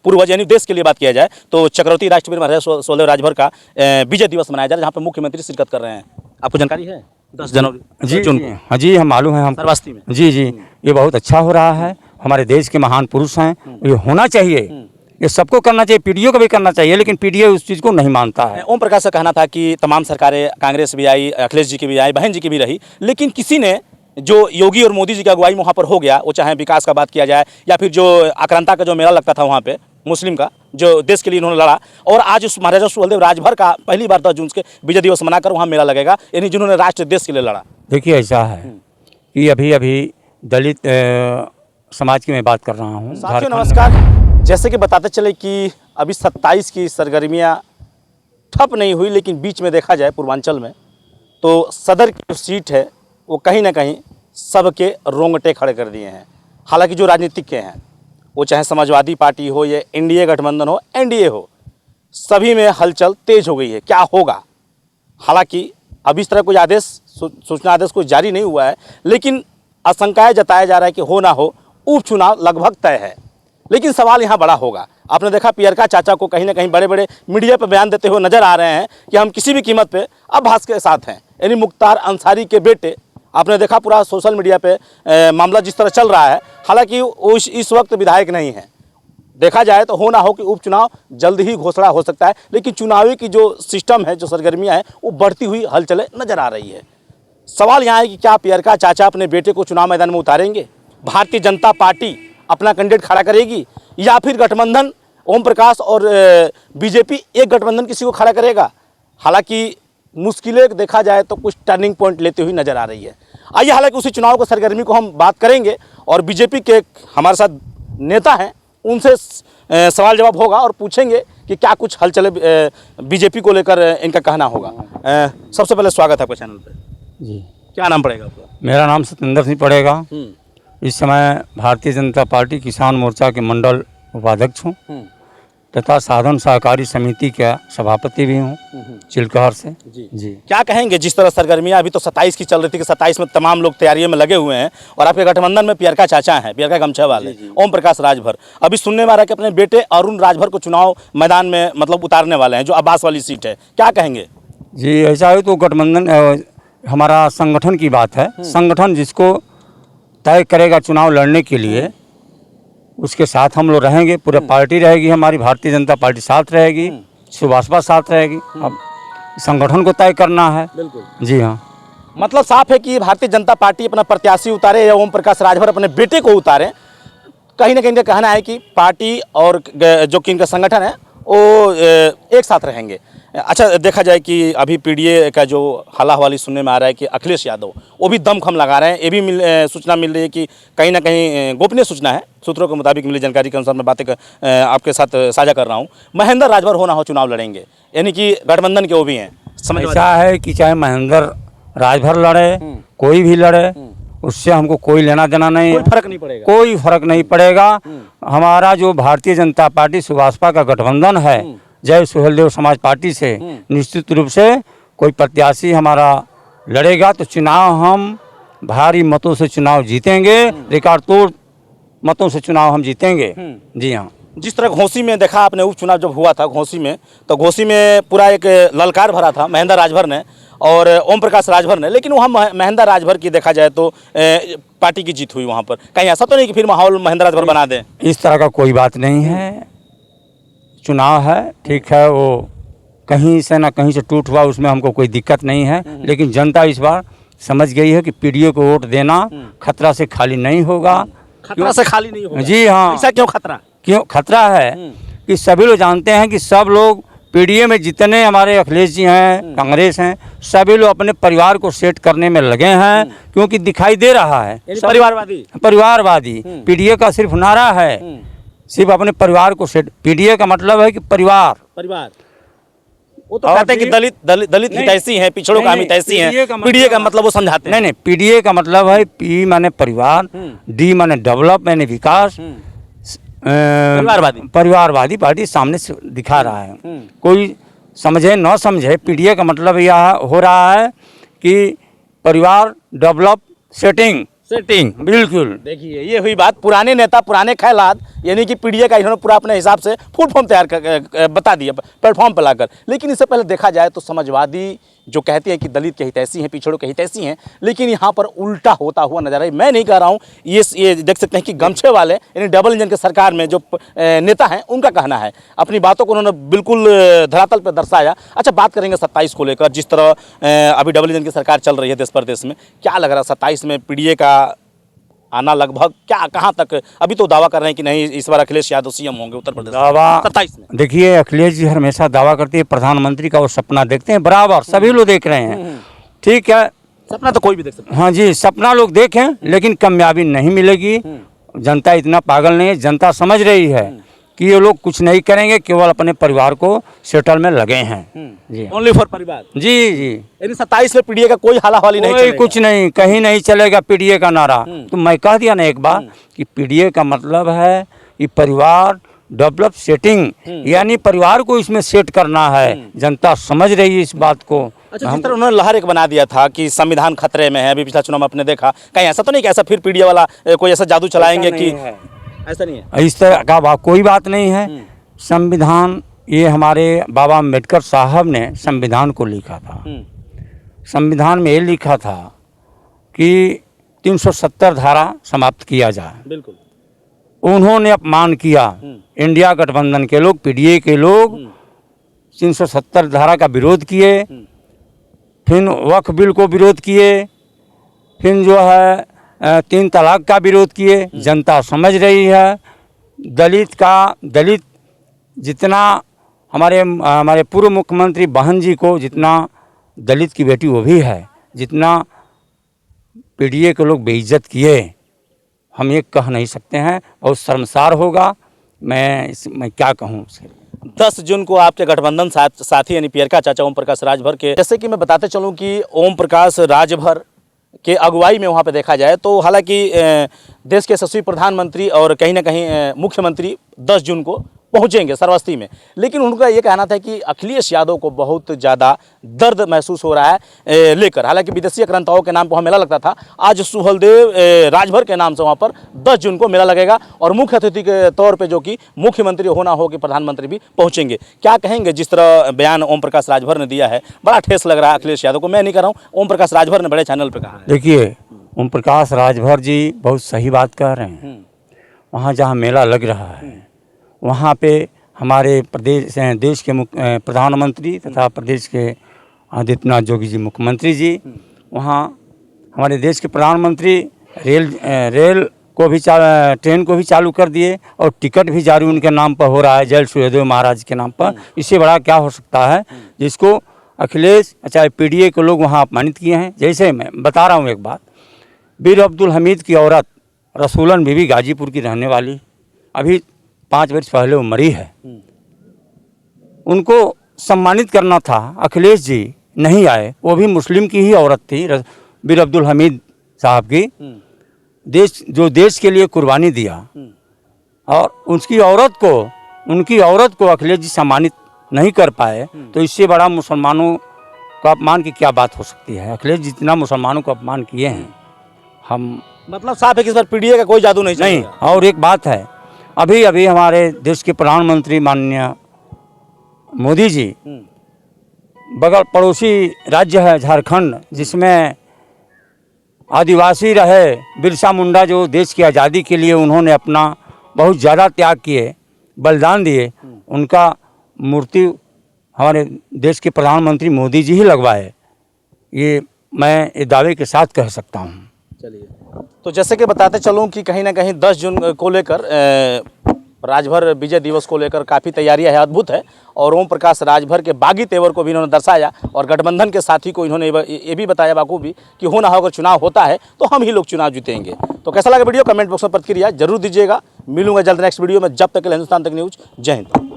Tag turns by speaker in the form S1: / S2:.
S1: पूर्वज यानी देश के लिए बात किया जाए तो चक्रवर्ती राष्ट्रवीर महाराजा सुहेलदेव राजभर का विजय दिवस मनाया जा रहा है, जहाँ पर मुख्यमंत्री शिरकत कर रहे हैं। आपको जानकारी है? 10 जनवरी
S2: जी जी हाँ जी, हम मालूम है हम
S1: श्रावस्ती में।
S2: जी जी, ये बहुत अच्छा हो रहा है। हमारे देश के महान पुरुष हैं, ये होना चाहिए, ये सबको करना चाहिए, पीडीओ को भी करना चाहिए, लेकिन पीडीओ उस चीज़ को नहीं मानता है।
S1: ओम प्रकाश का कहना था कि तमाम सरकारें, कांग्रेस भी आई, अखिलेश जी की भी आई, बहन जी की भी रही, लेकिन किसी ने जो योगी और मोदी जी की अगुवाई वहाँ पर हो गया, वो चाहे विकास का बात किया जाए या फिर जो आक्रांता का जो मेला लगता था वहाँ पे मुस्लिम का, जो देश के लिए इन्होंने लड़ा, और आज उस महाराजा सुहेलदेव राजभर का पहली बार 10 जून के विजय दिवस मनाकर वहाँ मेला लगेगा, यानी जिन्होंने राष्ट्र देश के लिए लड़ा।
S2: देखिए ऐसा है कि अभी दलित समाज की मैं बात कर रहा हूँ।
S1: साथियों नमस्कार, जैसे कि बताते चले कि अभी 27 की सरगर्मियाँ ठप नहीं हुई, लेकिन बीच में देखा जाए पूर्वांचल में तो सदर की जो सीट है वो कहीं ना कहीं सबके रोंगटे खड़े कर दिए हैं। हालांकि जो राजनीतिज्ञ हैं, वो चाहे समाजवादी पार्टी हो या एनडीए गठबंधन हो, एनडीए हो, सभी में हलचल तेज हो गई है। क्या होगा? हालांकि अभी इस तरह कोई आदेश, सूचना आदेश कोई जारी नहीं हुआ है, लेकिन आशंकाएं जताया जा रहा है कि हो ना हो उपचुनाव लगभग तय है। लेकिन सवाल यहाँ बड़ा होगा। आपने देखा पियरका चाचा को कहीं ना कहीं बड़े बड़े मीडिया पर बयान देते हुए नजर आ रहे हैं कि हम किसी भी कीमत पे अब्बास के साथ हैं, यानी मुख्तार अंसारी के बेटे। आपने देखा पूरा सोशल मीडिया पे मामला जिस तरह चल रहा है, हालांकि वो इस वक्त विधायक नहीं है। देखा जाए तो हो ना हो कि उपचुनाव जल्द ही घोषणा हो सकता है, लेकिन चुनावी की जो सिस्टम है, जो सरगर्मियाँ हैं, वो बढ़ती हुई हलचलें नजर आ रही है। सवाल यहाँ है कि क्या पियरका चाचा अपने बेटे को चुनाव मैदान में उतारेंगे? भारतीय जनता पार्टी अपना कैंडिडेट खड़ा करेगी या फिर गठबंधन ओम प्रकाश और बीजेपी एक गठबंधन किसी को खड़ा करेगा? हालांकि मुश्किलें देखा जाए तो कुछ टर्निंग पॉइंट लेती हुई नजर आ रही है। आइए हालांकि उसी चुनाव को सरगर्मी को हम बात करेंगे और बीजेपी के हमारे साथ नेता हैं, उनसे सवाल जवाब होगा और पूछेंगे कि क्या कुछ हलचल बीजेपी को लेकर इनका कहना होगा। सबसे पहले स्वागत है आपके चैनल पे
S2: जी।
S1: क्या नाम पड़ेगा आपका?
S2: मेरा नाम सत्येंद्र सिंह पड़ेगा। इस समय भारतीय जनता पार्टी किसान मोर्चा के मंडल उपाध्यक्ष हूँ तथा साधन सहकारी समिति का सभापति भी हूँ चिल्कहर से। जी
S1: क्या कहेंगे, जिस तरह सरगर्मियाँ अभी तो 27 की चल रही थी कि 27 में तमाम लोग तैयारियों में लगे हुए हैं, और आपके गठबंधन में पियरका चाचा हैं, पियरका गमछा वाले ओम प्रकाश राजभर, अभी सुनने में आ रहा है कि अपने बेटे अरुण राजभर को चुनाव मैदान में मतलब उतारने वाले हैं, जो अब्बास वाली सीट है। क्या कहेंगे?
S2: जी ऐसा है तो गठबंधन हमारा संगठन की बात है। संगठन जिसको तय करेगा चुनाव लड़ने के लिए, उसके साथ हम लोग रहेंगे। पूरा पार्टी रहेगी, हमारी भारतीय जनता पार्टी साथ रहेगी, सुभाषपा साथ रहेगी। अब संगठन को तय करना है।
S1: बिल्कुल
S2: जी हाँ,
S1: मतलब साफ है कि भारतीय जनता पार्टी अपना प्रत्याशी उतारे या ओम प्रकाश राजभर अपने बेटे को उतारे। कहीं ना कहीं का कहना है कि पार्टी और जो कि इनका संगठन है वो एक साथ रहेंगे। अच्छा, देखा जाए कि अभी पीडीए का जो हल्ला हवाली सुनने में आ रहा है कि अखिलेश यादव वो भी दमखम लगा रहे हैं। ये भी सूचना मिल रही है कि कहीं ना कहीं गोपनीय सूचना है, सूत्रों के मुताबिक मिली जानकारी के अनुसार मैं बातें आपके साथ साझा कर रहा हूँ। महेंद्र राजभर होना हो चुनाव लड़ेंगे, यानी कि गठबंधन के वो भी हैं।
S2: ऐसा है कि चाहे महेंद्र राजभर लड़े, कोई भी लड़े, उससे हमको कोई लेना देना नहीं है,
S1: कोई फर्क नहीं पड़ेगा।
S2: कोई फर्क नहीं पड़ेगा। हमारा जो भारतीय जनता पार्टी सुभाषपा का गठबंधन है, जय सुहेलदेव समाज पार्टी से निश्चित रूप से कोई प्रत्याशी हमारा लड़ेगा तो चुनाव हम भारी मतों से चुनाव जीतेंगे, रिकॉर्ड तोड़ मतों से चुनाव हम जीतेंगे। जी हाँ।
S1: जिस तरह घोसी में देखा आपने उपचुनाव जब हुआ था घोसी में, तो घोसी में पूरा एक ललकार भरा था महेंद्र राजभर ने और ओम प्रकाश राजभर ने, लेकिन वहाँ महेंद्र राजभर की देखा जाए तो पार्टी की जीत हुई वहाँ पर। कहीं ऐसा तो नहीं कि फिर माहौल महेंद्र राजभर बना दें?
S2: इस तरह का कोई बात नहीं है। चुनाव है, ठीक है, वो कहीं से ना कहीं से टूट हुआ, उसमें हमको कोई दिक्कत नहीं है। लेकिन जनता इस बार समझ गई है कि पीडीए को वोट देना खतरा से खाली नहीं होगा।
S1: खतरा से खाली नहीं होगा?
S2: जी हाँ।
S1: ऐसा क्यों खतरा?
S2: क्यों खतरा है कि सभी लोग जानते हैं कि सब लोग पीडीए में जितने हमारे अखिलेश जी हैं, कांग्रेस हैं, सभी लोग अपने परिवार को सेट करने में लगे हैं, क्योंकि दिखाई दे रहा है परिवारवादी पीडीए का सिर्फ नारा है, सिर्फ अपने परिवार को सेट। पीडीए का मतलब है कि परिवार।
S1: वो तो कहते हैं कि दलित हितैषी हैं, पिछड़ों का हितैषी हैं। पीडीए का मतलब वो समझाते हैं।
S2: नहीं, पीडीए का मतलब है पी माने परिवार, डी माने डेवलप माने विकास, परिवारवादी पार्टी सामने से दिखा रहा है। कोई समझे न समझे, पीडीए का मतलब यह हो रहा है कि परिवार, डेवलप, सेटिंग सेटिंग बिल्कुल।
S1: देखिए ये हुई बात, पुराने नेता पुराने ख्यालात, यानी कि पीडीए का इन्होंने पूरा अपने हिसाब से फुल फॉर्म तैयार कर बता दिया प्लेटफॉर्म पर लाकर। लेकिन इससे पहले देखा जाए तो समाजवादी जो कहते हैं कि दलित के हितैषी हैं, पिछड़ों के हितैषी हैं, लेकिन यहाँ पर उल्टा होता हुआ नजर आई। मैं नहीं कह रहा हूँ, ये देख सकते हैं कि गमछे वाले यानी डबल इंजन के सरकार में जो नेता हैं उनका कहना है, अपनी बातों को उन्होंने बिल्कुल धरातल पर दर्शाया। अच्छा, बात करेंगे 27 को लेकर, जिस तरह अभी डबल इंजन की सरकार चल रही है देश प्रदेश में, क्या लग रहा है 27 में पीडीए का आना लगभग क्या कहाँ तक? अभी तो दावा कर रहे हैं कि नहीं इस बार अखिलेश यादव सीएम होंगे उत्तर प्रदेश
S2: दावा
S1: 27 में।
S2: देखिए, अखिलेश जी हमेशा दावा करते हैं, प्रधानमंत्री का वो सपना देखते हैं, बराबर सभी लोग देख रहे हैं, ठीक है,
S1: सपना तो कोई भी देख सकता है।
S2: हाँ जी, सपना लोग देखें, लेकिन कामयाबी नहीं मिलेगी। जनता इतना पागल नहीं है, जनता समझ रही है कि ये लोग कुछ नहीं करेंगे, केवल अपने परिवार को सेटल में लगे हैं। जी
S1: ओनली फॉर परिवार।
S2: जी जी,
S1: यानी 27 में पीडीए का कोई हाला वाली नहीं
S2: कोई
S1: चलेगा।
S2: कुछ नहीं, कहीं नहीं चलेगा पीडीए का नारा। तो मैं कह दिया ना एक बार कि पीडीए का मतलब है कि परिवार डेवलप सेटिंग, यानी परिवार को इसमें सेट करना है। जनता समझ रही है इस बात को।
S1: अच्छा, जिस तरह उन्होंने लहर एक बना दिया था कि संविधान खतरे में है, अभी पिछला चुनाव में आपने देखा, कहीं ऐसा तो नहीं कि ऐसा फिर पीडीए वाला कोई ऐसा जादू चलाएंगे कि ऐसा नहीं है?
S2: इस तरह का कोई बात नहीं है। संविधान, ये हमारे बाबा अम्बेडकर साहब ने संविधान को लिखा था। संविधान में ये लिखा था कि 370 धारा समाप्त किया जाए।
S1: बिल्कुल।
S2: उन्होंने अपमान किया, इंडिया गठबंधन के लोग, पीडीए के लोग 370 धारा का विरोध किए, फिर वक्फ बिल को विरोध किए, फिर जो है 3 तलाक का विरोध किए। जनता समझ रही है, दलित जितना हमारे पूर्व मुख्यमंत्री बहन जी को जितना दलित की बेटी वो भी है, जितना पीडीए के लोग बेइज्जत किए, हम ये कह नहीं सकते हैं, और शर्मसार होगा। मैं क्या कहूँ उसके।
S1: 10 जून को आपके गठबंधन साथी यानी पियरका चाचा ओम प्रकाश राजभर के, जैसे कि मैं बताते चलूं कि ओम प्रकाश राजभर के अगुवाई में वहाँ पे देखा जाए तो हालांकि देश के यशस्वी प्रधानमंत्री और कहीं ना कहीं मुख्यमंत्री 10 जून को पहुंचेंगे श्रावस्ती में, लेकिन उनका ये कहना था कि अखिलेश यादव को बहुत ज़्यादा दर्द महसूस हो रहा है लेकर। हालांकि विदेशी आक्रांताओं के नाम पर वहाँ मेला लगता था, आज सुहलदेव राजभर के नाम से वहाँ पर 10 जून को मेला लगेगा और मुख्य अतिथि के तौर पे जो कि मुख्यमंत्री होना हो कि प्रधानमंत्री भी पहुँचेंगे। क्या कहेंगे, जिस तरह बयान ओम प्रकाश राजभर ने दिया है, बड़ा ठेस लग रहा है अखिलेश यादव को। मैं नहीं कर रहा हूँ, ओम प्रकाश राजभर ने बड़े चैनल पर कहा है।
S2: देखिए, ओम प्रकाश राजभर जी बहुत सही बात कह रहे हैं। वहाँ जहाँ मेला लग रहा है, वहाँ पे हमारे देश के प्रधानमंत्री तथा प्रदेश के आदित्यनाथ योगी जी मुख्यमंत्री जी, वहाँ हमारे देश के प्रधानमंत्री रेल को भी ट्रेन को भी चालू कर दिए और टिकट भी जारी उनके नाम पर हो रहा है, जल सूर्यदेव महाराज के नाम पर। इससे बड़ा क्या हो सकता है, जिसको अखिलेश चाहे पीडीए के लोग वहाँ अपमानित किए हैं। जैसे मैं बता रहा हूँ एक बात, बीर अब्दुल हमीद की औरत रसूलन बीवी गाजीपुर की रहने वाली, अभी 5 वर्ष पहले वो मरी है। उनको सम्मानित करना था, अखिलेश जी नहीं आए। वो भी मुस्लिम की ही औरत थी, बीर अब्दुल हमीद साहब की, देश के लिए कुर्बानी दिया, और उनकी औरत को अखिलेश जी सम्मानित नहीं कर पाए। तो इससे बड़ा मुसलमानों का अपमान की क्या बात हो सकती है। अखिलेश जी जितना मुसलमानों को अपमान किए हैं, हम
S1: मतलब साफ है कि इस बार पीडीए का कोई जादू नहीं।
S2: और एक बात है, अभी हमारे देश के प्रधानमंत्री माननीय मोदी जी, बगल पड़ोसी राज्य है झारखंड, जिसमें आदिवासी रहे, बिरसा मुंडा जो देश की आज़ादी के लिए उन्होंने अपना बहुत ज़्यादा त्याग किए, बलिदान दिए, उनका मूर्ति हमारे देश के प्रधानमंत्री मोदी जी ही लगवाए। ये मैं ये दावे के साथ कह सकता हूँ।
S1: चलिए, तो जैसे कि बताते चलूँ कि कहीं ना कहीं 10 जून को लेकर राजभर विजय दिवस को लेकर काफ़ी तैयारियां है, अद्भुत है। और ओम प्रकाश राजभर के बागी तेवर को भी इन्होंने दर्शाया और गठबंधन के साथी को इन्होंने ये भी बताया बाखूबी कि हो ना हो अगर चुनाव होता है तो हम ही लोग चुनाव जीतेंगे। तो कैसा लगा वीडियो, कमेंट बॉक्स में प्रतिक्रिया जरूर दीजिएगा। मिलूंगा जल्द नेक्स्ट वीडियो में, जब तक के लिए हिंदुस्तान तक न्यूज़। जय हिंद।